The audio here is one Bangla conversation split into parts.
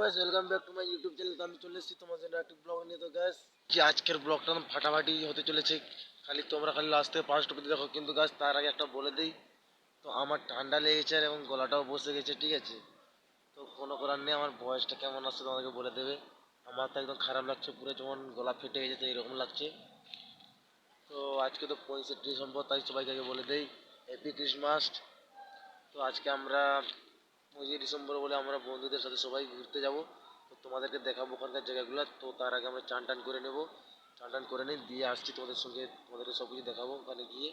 Guys welcome back to my YouTube channel. আমি চলে এসেছি তোমার জন্য একটা ব্লগ নিয়ে। তো গাইস যে আজকের ব্লগটা ফাটাফাটি হতে চলেছে, তোমরা খালি লাস্ট থেকে 5 টুকু দেখো। কিন্তু গাইস তার আগে একটা বলে দিই, তো আমার ঠান্ডা লেগেছে এবং গলাটাও বসে গেছে, ঠিক আছে? তো কোনো করার নেই, আমার ভয়েসটা কেমন আসছে তোমাদেরকে বলে দেবে। আমার তো একদম খারাপ লাগছে, পুরো যেমন গলা ফেটে গেছে, তো এরকম লাগছে। তো আজকে তো 65 ডিসেম্বর, তাই সবাইকে আগে বলে দেই হ্যাপি ক্রিসমাস। তো আজকে আমরা 25 ডিসেম্বর বলে আমরা বন্ধুদের সাথে সবাই ঘুরতে যাব। তো তোমাদেরকে দেখাবো ওখানকার জায়গাগুলো। তো তার আগে আমরা চান টান করে নেবো, চান টান করে নিই, দিয়ে আসছি তোমাদের সঙ্গে, তোমাদেরকে সব কিছু দেখাবো ওখানে গিয়ে।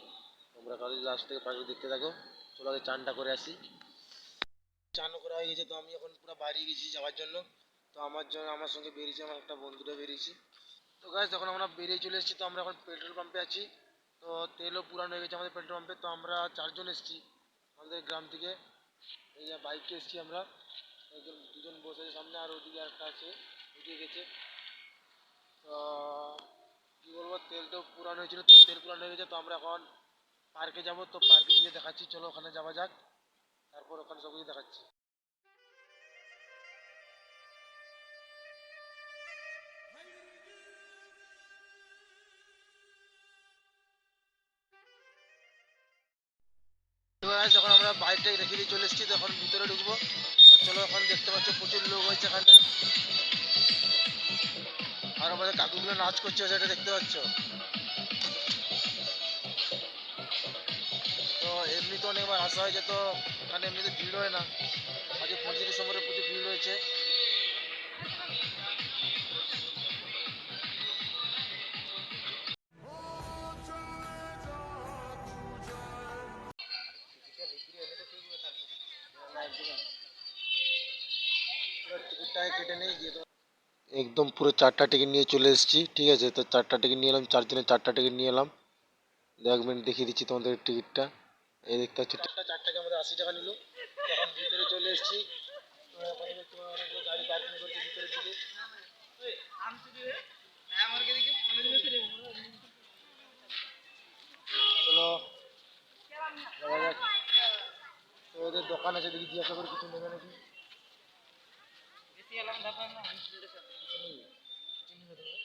তোমরা খালি লাস্ট থেকে পাশে দেখতে থাকো। চলো আগে চানটা করে আসি। চানও করা হয়ে গেছে, তো আমি এখন পুরো বাইরে গেছি যাওয়ার জন্য। তো আমার সঙ্গে বেরিয়েছি, আমার একটা বন্ধুটা বেরিয়েছি। তো গাইস যখন আমরা বেরিয়ে চলে এসেছি, তো আমরা এখন পেট্রোল পাম্পে আছি। তো তেলও পুরানো হয়ে গেছে আমাদের পেট্রোল পাম্পে। তো আমরা 4জন এসেছি আমাদের গ্রাম থেকে, এই বাইকে এসেছি আমরা। একজন দুজন বসে আছে সামনে, আর ওদিকে একটা আছে, ওদিকে গেছে। তো কী বলবো, তেলটাও পুরানো হয়েছিল, তো তেল পুরানো হয়ে গেছে। তো আমরা এখন পার্কে যাব, তো পার্কে গিয়ে দেখাচ্ছি, চলো ওখানে যাওয়া যাক, তারপর ওখানে সব কিছু দেখাচ্ছি। তো যখন আমরা বাইকটাকে রেখে দিয়ে চলে এসেছি, তো এখন ভিতরে ঢুকবো। তো চলো, এখন দেখতে পাচ্ছ প্রচুর লোক হয়েছে এখানে, আর আমাদের কাকুগুলো নাচ করছে, সেটা দেখতে পাচ্ছ। তো এমনি তো অনেকবার আসা হয়েছে, তো এখানে এমনিতে ভিড় হয় না। আজকে 25 ডিসেম্বরে প্রচুর ভিড় রয়েছে। টিকিটটাকে কেটে নেই, একদম পুরো 4টা টিকিট নিয়ে চলে এসেছি, ঠিক আছে? তো 4টা টিকিট নিয়ে এলাম, 4 জনের 4টা টিকিট নিয়ে এলাম। 1 মিনিট দেখিয়ে দিচ্ছি তোমাদের টিকিটটা। এই দেখতে পাচ্ছি, 4টাকে আমাদের 80 টাকা নিল। এখন ভিতরে চলে এসেছি। তো প্রথমে তোমার অনেকগুলো গাড়ি পার্কিং করছে ভিতরের দিকে। চলো যাওয়া যাক। তো ওদের দোকান আছে, দেখি জিজ্ঞাসা করে কিছু নেবে নাকি। কিছু নেবে? কিছু নিবে তুমি?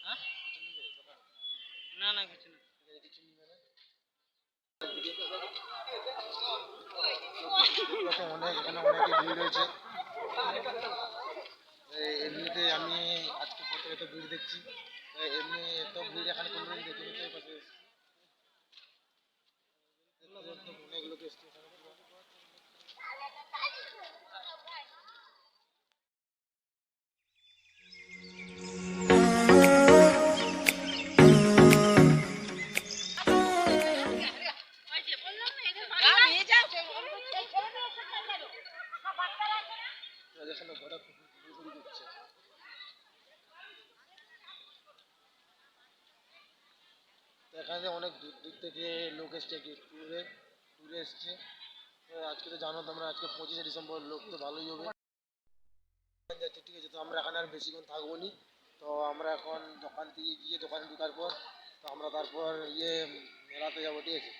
হ্যাঁ, কিছু নিবে দোকান? না না, কিছু না। ঠিক আছে, কিছু নিবে না। অনেক এখানে অনেকে ভিড় হয়েছে। এমনিতে আমি আজকে প্রথম এত ভিড় দেখছি। এমনি এত ভিড় এখানে কোনোদিন দেখিনি। তো এপাশে অনেক লোক এসছে এখানে। এখানে ঘোড়া ঘুরঘুরি করছে। তো এখানে অনেক দূর দূর থেকে লোক এসছে, ট্যুরে এসছে। তো আজকে তো জানো তোমরা, আজকে 25 ডিসেম্বর, লোক তো ভালোই হবে যাচ্ছে, ঠিক আছে? তো আমরা এখানে আর বেশিক্ষণ থাকবো নি। তো আমরা এখন দোকান থেকে গিয়ে দোকানে ঢোকার পর, তো আমরা তারপর মেলাতে যাবো, ঠিক আছে?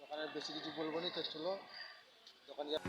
দোকানে বেশি কিছু বলবো নি, তো চলো দোকানে যাবো।